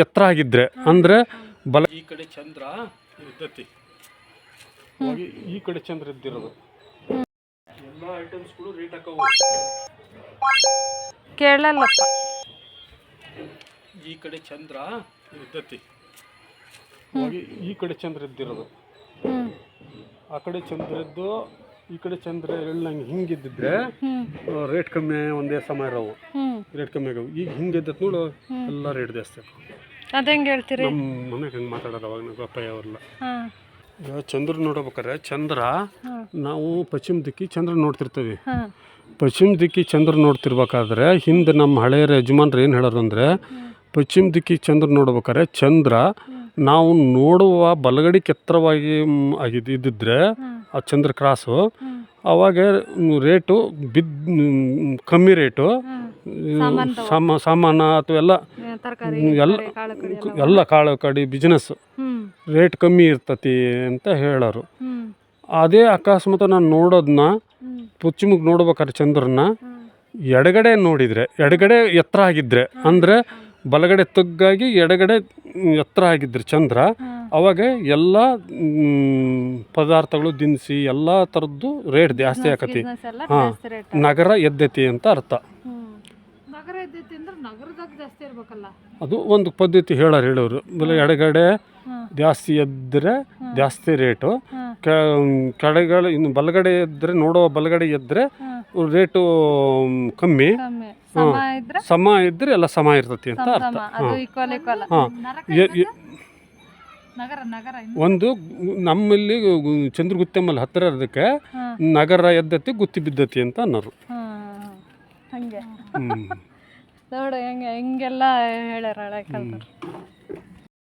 ಎತ್ತರ ಆಗಿದ್ರೆ ಅಂದರೆ ಬಲ ಈ ಕಡೆ ಚಂದ್ರ ಇದ್ದತಿ, ಈ ಕಡೆ ಚಂದ್ರ ಇದ್ದಿರೋದು. ಎಲ್ಲ ಐಟಮ್ಸ್ಗಳು ರೇಟ್ ಹಾಕವು. ಕೇಳಲ್ಲಪ್ಪ. ಈ ಕಡೆ ಚಂದ್ರ ಇದ್ದತಿ, ಈ ಕಡೆ ಚಂದ್ರ ಇದ್ದಿರೋದು. ಆ ಕಡೆ ಚಂದ್ರ ಇದ್ದು ಈ ಕಡೆ ಚಂದ್ರ ನಂಗೆ ಹಿಂಗಿದ್ದಿದ್ರೆ ರೇಟ್ ಕಮ್ಮಿ ಒಂದೇ ಸಮಯ ಇರೋವು, ರೇಟ್ ಕಮ್ಮಿ ಆಗವು. ಈಗ ಹಿಂಗಿದ್ದತ್ ನೋಡು ಎಲ್ಲ ರೇಟ್ ಜಾಸ್ತಿ ಆಗವು. ಅದು ಹೆಂಗೆ ಹೇಳ್ತೀರಿ? ನಮ್ಮ ಮನೆಗೆ ಹಂಗೆ ಮಾತಾಡೋದು ಅವಾಗ ನಾವು ಅಪ್ಪಯ್ಯ ಅವರೆಲ್ಲ. ಈಗ ಚಂದ್ರ ನೋಡ್ಬೇಕಾರೆ ಚಂದ್ರ ನಾವು ಪಶ್ಚಿಮ ದಿಕ್ಕಿ ಚಂದ್ರ ನೋಡ್ತಿರ್ತೀವಿ. ಪಶ್ಚಿಮ ದಿಕ್ಕಿ ಚಂದ್ರ ನೋಡ್ತಿರ್ಬೇಕಾದ್ರೆ ಹಿಂದೆ ನಮ್ಮ ಹಳೆಯರ ಯಜಮಾನ್ರು ಏನು ಹೇಳೋರು ಅಂದರೆ, ಪಶ್ಚಿಮ ದಿಕ್ಕಿ ಚಂದ್ರ ನೋಡ್ಬೇಕಾದ್ರೆ ಚಂದ್ರ ನಾವು ನೋಡುವ ಬಲಗಡೆಗೆ ಎತ್ತರವಾಗಿ ಇದ್ದಿದ್ರೆ ಆ ಚಂದ್ರ ಕ್ರಾಸು, ಆವಾಗ ರೇಟು ಕಮ್ಮಿ ರೇಟು ಸಾಮಾನು ಅಥವಾ ಎಲ್ಲ ಕಾಳು ಕಡಿ ಬಿಸ್ನೆಸ್ ರೇಟ್ ಕಮ್ಮಿ ಇರ್ತತಿ ಅಂತ ಹೇಳೋರು. ಅದೇ ಅಕಸ್ಮಾತ್ ನಾನು ನೋಡೋದನ್ನ ಪಶ್ಚಿಮಕ್ಕೆ ನೋಡ್ಬೇಕಾದ್ರೆ ಚಂದ್ರನ ಎಡಗಡೆ ನೋಡಿದರೆ, ಎಡಗಡೆ ಎತ್ತರ ಆಗಿದ್ರೆ ಅಂದರೆ ಬಲಗಡೆ ತಗ್ಗಾಗಿ ಎಡಗಡೆ ಎತ್ತರ ಆಗಿದ್ರೆ ಚಂದ್ರ, ಅವಾಗ ಎಲ್ಲ ಪದಾರ್ಥಗಳು ದಿನಸಿ ಎಲ್ಲ ಥರದ್ದು ರೇಟ್ ಜಾಸ್ತಿ ಆಕತಿ. ನಗರ ಎದ್ದೈತಿ ಅಂತ ಅರ್ಥ. ಅದು ಒಂದು ಪದ್ಧತಿ ಹೇಳೋರು. ಎಡಗಡೆ ಜಾಸ್ತಿ ಎದ್ದರೆ ಜಾಸ್ತಿ ರೇಟು, ಕೆಳಗಡೆ ಇನ್ನು ಬಲಗಡೆ ಎದ್ದರೆ ನೋಡೋ ಬಲಗಡೆ ಎದ್ದರೆ ರೇಟು ಕಮ್ಮಿ, ಸಮ ಇದ್ರೆ ಎಲ್ಲ ಸಮ ಇರ್ತತಿ ಅಂತ ಅರ್ಥ. ಒಂದು ನಮ್ಮಲ್ಲಿ ಚಂದ್ರಗುತ್ತಮ್ಮಲ್ಲಿ ಹತ್ತಿರ ಇರೋದಕ್ಕೆ ನಗರ ಎದ್ದತಿ ಗುತ್ತಿ ಬಿದ್ದತಿ ಅಂತ ಅನ್ನೋರು. ನೋಡು ಹೆಂಗೆಲ್ಲ ಹೇಳ್ಯಾರ ಹಳೆ ಕಾಲದವ್ರು.